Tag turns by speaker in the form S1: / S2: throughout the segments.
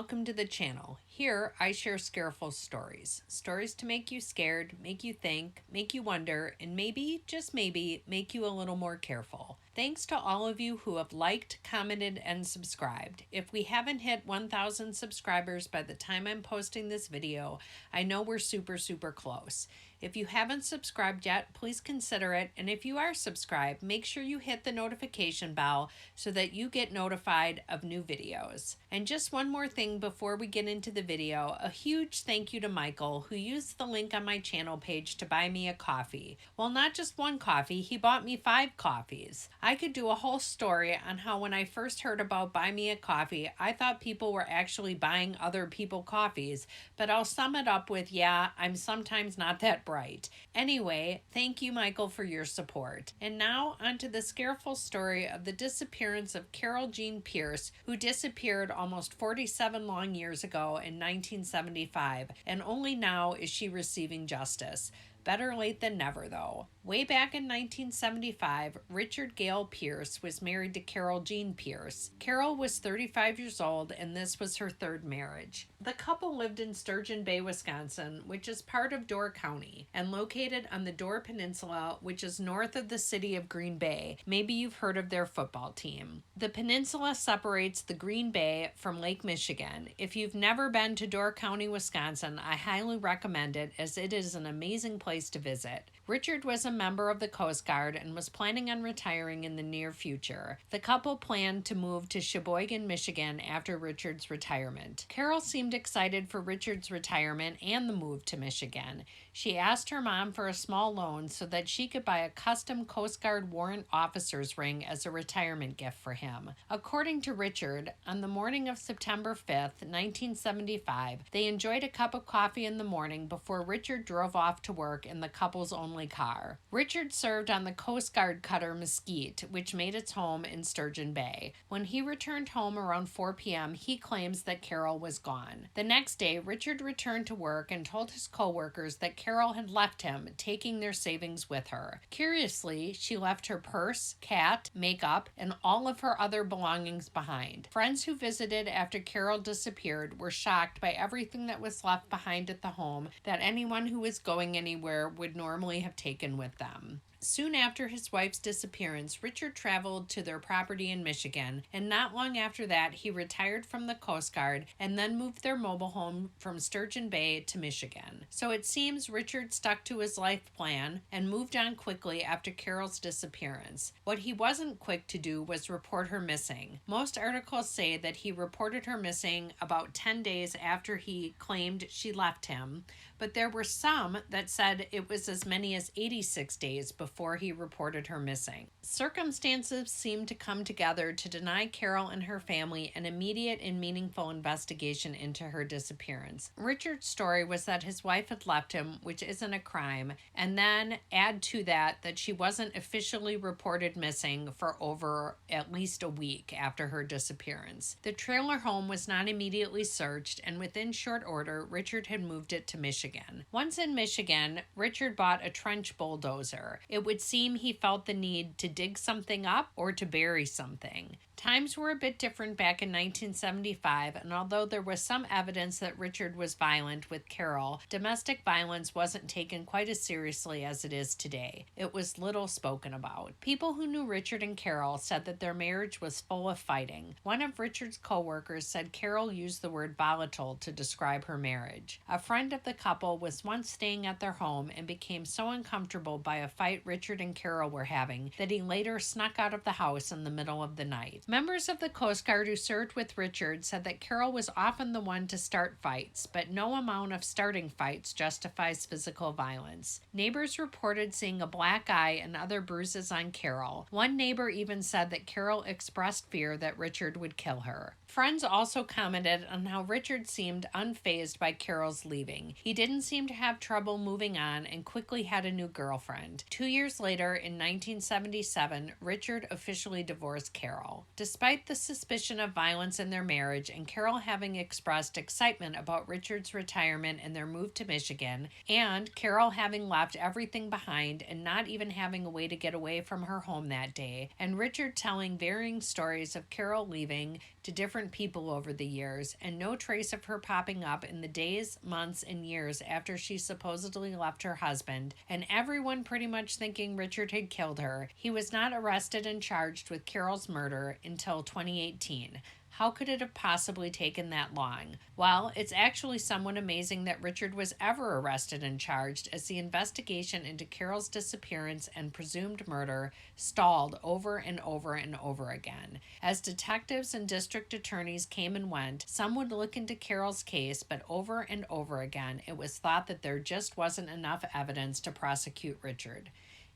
S1: welcome to the channel. Here, I share Scareful stories. Stories to make you scared, make you think, make you wonder, and maybe, just maybe, make you a little more careful. Thanks to all of you who have liked, commented, and subscribed. If we haven't hit 1,000 subscribers by the time I'm posting this video, I know we're super close. If you haven't subscribed yet, please consider it. And if you are subscribed, make sure you hit the notification bell so that you get notified of new videos. And just one more thing before we get into the video, a huge thank you to Michael, who used the link on my channel page to buy me a coffee. Well, not just one coffee, he bought me 5 coffees. I could do a whole story on how when I first heard about Buy Me a Coffee, I thought people were actually buying other people coffees, but I'll sum it up with, yeah, I'm sometimes not that bright. Anyway, thank you, Michael, for your support. And now onto the Scareful story of the disappearance of Gale Pierce, who disappeared almost 47 long years ago in 1975, and only now is she receiving justice. Better late than never, though. Way back in 1975, Richard Gale Pierce was married to Gale Pierce. Carol was 35 years old, and this was her 3rd marriage. The couple lived in Sturgeon Bay, Wisconsin, which is part of Door County, and located on the Door Peninsula, which is north of the city of Green Bay. Maybe you've heard of their football team. The peninsula separates the Green Bay from Lake Michigan. If you've never been to Door County, Wisconsin, I highly recommend it, as it is an amazing place to visit. Richard was a member of the Coast Guard and was planning on retiring in the near future. The couple planned to move to Sheboygan, Michigan after Richard's retirement. Carol seemed excited for Richard's retirement and the move to Michigan. She asked her mom for a small loan so that she could buy a custom Coast Guard warrant officer's ring as a retirement gift for him. According to Richard, on the morning of September 5th, 1975, they enjoyed a cup of coffee in the morning before Richard drove off to work in the couple's only car. Richard served on the Coast Guard cutter Mesquite, which made its home in Sturgeon Bay. When he returned home around 4 p.m., he claims that Carol was gone. The next day, Richard returned to work and told his co-workers that Carol had left him, taking their savings with her. Curiously, she left her purse, cat, makeup, and all of her other belongings behind. Friends who visited after Carol disappeared were shocked by everything that was left behind at the home that anyone who was going anywhere would normally have taken with them. Soon after his wife's disappearance, Richard traveled to their property in Michigan, and not long after that, he retired from the Coast Guard and then moved their mobile home from Sturgeon Bay to Michigan. So it seems Richard stuck to his life plan and moved on quickly after Carol's disappearance. What he wasn't quick to do was report her missing. Most articles say that he reported her missing about 10 days after he claimed she left him, but there were some that said it was as many as 86 days before he reported her missing. Circumstances seemed to come together to deny Carol and her family an immediate and meaningful investigation into her disappearance. Richard's story was that his wife had left him, which isn't a crime, and then add to that she wasn't officially reported missing for over at least a week after her disappearance. The trailer home was not immediately searched, and within short order, Richard had moved it to Michigan. Once in Michigan, Richard bought a trench bulldozer. It would seem he felt the need to dig something up or to bury something. Times were a bit different back in 1975, and although there was some evidence that Richard was violent with Carol, domestic violence wasn't taken quite as seriously as it is today. It was little spoken about. People who knew Richard and Carol said that their marriage was full of fighting. One of Richard's co-workers said Carol used the word volatile to describe her marriage. A friend of the couple was once staying at their home and became so uncomfortable by a fight Richard and Carol were having that he later snuck out of the house in the middle of the night. Members of the Coast Guard who served with Richard said that Carol was often the one to start fights, but no amount of starting fights justifies physical violence. Neighbors reported seeing a black eye and other bruises on Carol. One neighbor even said that Carol expressed fear that Richard would kill her. Friends also commented on how Richard seemed unfazed by Carol's leaving. He didn't seem to have trouble moving on and quickly had a new girlfriend. 2 years later, in 1977, Richard officially divorced Carol. Despite the suspicion of violence in their marriage and Carol having expressed excitement about Richard's retirement and their move to Michigan, and Carol having left everything behind and not even having a way to get away from her home that day, and Richard telling varying stories of Carol leaving to different people over the years, and no trace of her popping up in the days, months, and years after she supposedly left her husband, and everyone pretty much thinking Richard had killed her, he was not arrested and charged with Carol's murder until 2018. How could it have possibly taken that long? Well, it's actually somewhat amazing that Richard was ever arrested and charged, as the investigation into Carol's disappearance and presumed murder stalled over and over and over again. As detectives and district attorneys came and went, some would look into Carol's case, but over and over again, it was thought that there just wasn't enough evidence to prosecute Richard.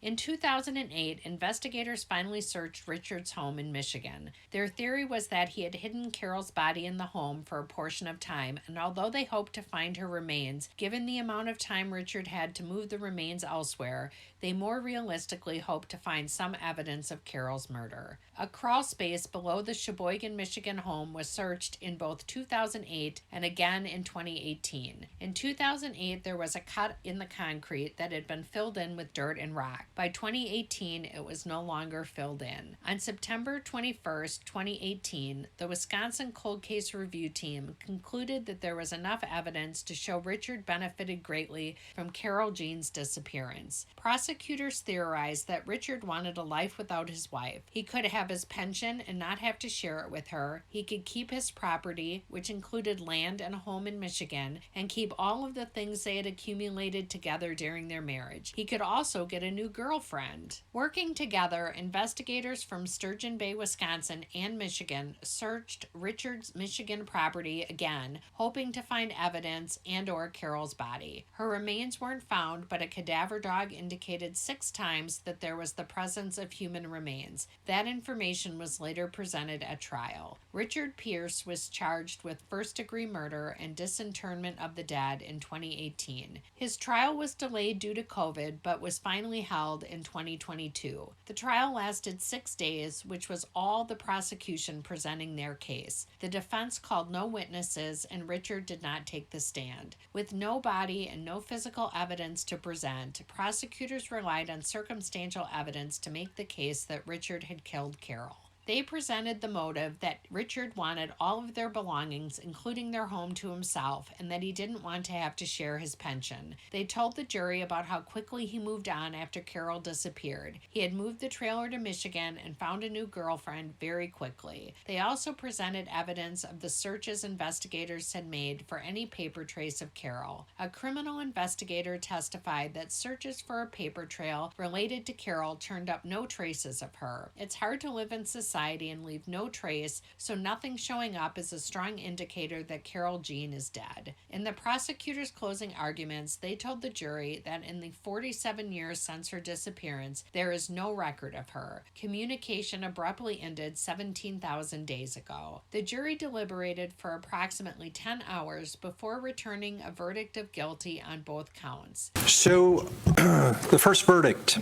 S1: In 2008, investigators finally searched Richard's home in Michigan. Their theory was that he had hidden Carol's body in the home for a portion of time, and although they hoped to find her remains, given the amount of time Richard had to move the remains elsewhere, they more realistically hoped to find some evidence of Carol's murder. A crawl space below the Sheboygan, Michigan home was searched in both 2008 and again in 2018. In 2008, there was a cut in the concrete that had been filled in with dirt and rock. By 2018, it was no longer filled in. On September 21st, 2018, the Wisconsin Cold Case Review Team concluded that there was enough evidence to show Richard benefited greatly from Carol Jean's disappearance. Prosecutors theorized that Richard wanted a life without his wife. He could have his pension and not have to share it with her. He could keep his property, which included land and a home in Michigan, and keep all of the things they had accumulated together during their marriage. He could also get a new girlfriend. Working together, investigators from Sturgeon Bay, Wisconsin and Michigan searched Richard's Michigan property again, hoping to find evidence and/or Carol's body. Her remains weren't found, but a cadaver dog indicated 6 times that there was the presence of human remains. That information was later presented at trial. Richard Pierce was charged with first-degree murder and disinterment of the dead in 2018. His trial was delayed due to COVID, but was finally held in 2022. The trial lasted 6 days, which was all the prosecution presenting their case. The defense called no witnesses, and Richard did not take the stand. With no body and no physical evidence to present, prosecutors relied on circumstantial evidence to make the case that Richard had killed Carol. They presented the motive that Richard wanted all of their belongings, including their home, to himself, and that he didn't want to have to share his pension. They told the jury about how quickly he moved on after Carol disappeared. He had moved the trailer to Michigan and found a new girlfriend very quickly. They also presented evidence of the searches investigators had made for any paper trace of Carol. A criminal investigator testified that searches for a paper trail related to Carol turned up no traces of her. It's hard to live in society and leave no trace, so nothing showing up is a strong indicator that Carol Jean is dead. In the prosecutor's closing arguments, they told the jury that in the 47 years since her disappearance, there is no record of her. Communication abruptly ended 17,000 days ago. The jury deliberated for approximately 10 hours before returning a verdict of guilty on both counts.
S2: So the first verdict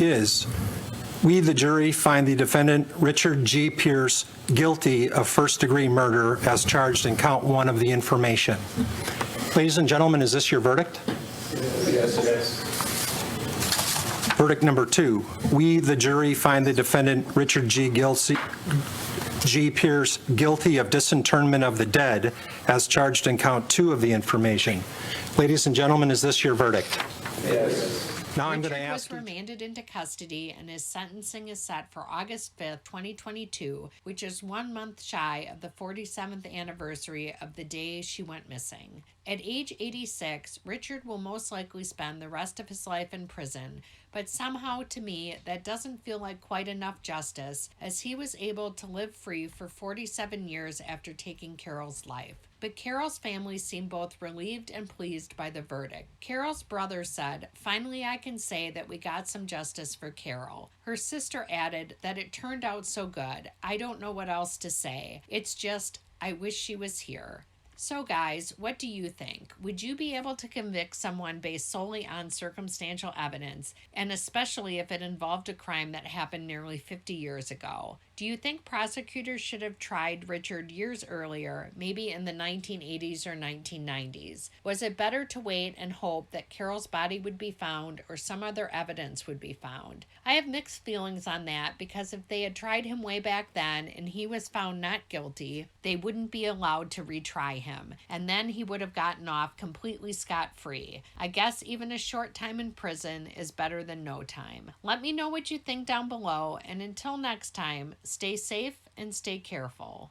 S2: is: we, the jury, find the defendant, Richard G. Pierce, guilty of first-degree murder as charged in count 1 of the information. Ladies and gentlemen, is this your verdict?
S3: Yes, it is.
S2: Verdict number 2. We, the jury, find the defendant, Richard G. Pierce, guilty of disinterment of the dead as charged in count 2 of the information. Ladies and gentlemen, is this your verdict?
S3: Yes.
S2: Now I'm going
S1: Richard
S2: to
S1: was
S2: ask.
S1: remanded into custody, and his sentencing is set for August 5th, 2022, which is 1 month shy of the 47th anniversary of the day she went missing. At age 86, Richard will most likely spend the rest of his life in prison, but somehow to me that doesn't feel like quite enough justice, as he was able to live free for 47 years after taking Carol's life. But Carol's family seemed both relieved and pleased by the verdict. Carol's brother said, "Finally I can say that we got some justice for Carol." Her sister added that it turned out so good. "I don't know what else to say. It's just, I wish she was here." So, guys, what do you think? Would you be able to convict someone based solely on circumstantial evidence, and especially if it involved a crime that happened nearly 50 years ago? Do you think prosecutors should have tried Richard years earlier, maybe in the 1980s or 1990s? Was it better to wait and hope that Carol's body would be found or some other evidence would be found? I have mixed feelings on that because if they had tried him way back then and he was found not guilty, they wouldn't be allowed to retry him, and then he would have gotten off completely scot-free. I guess even a short time in prison is better than no time. Let me know what you think down below, and until next time, stay safe and stay careful.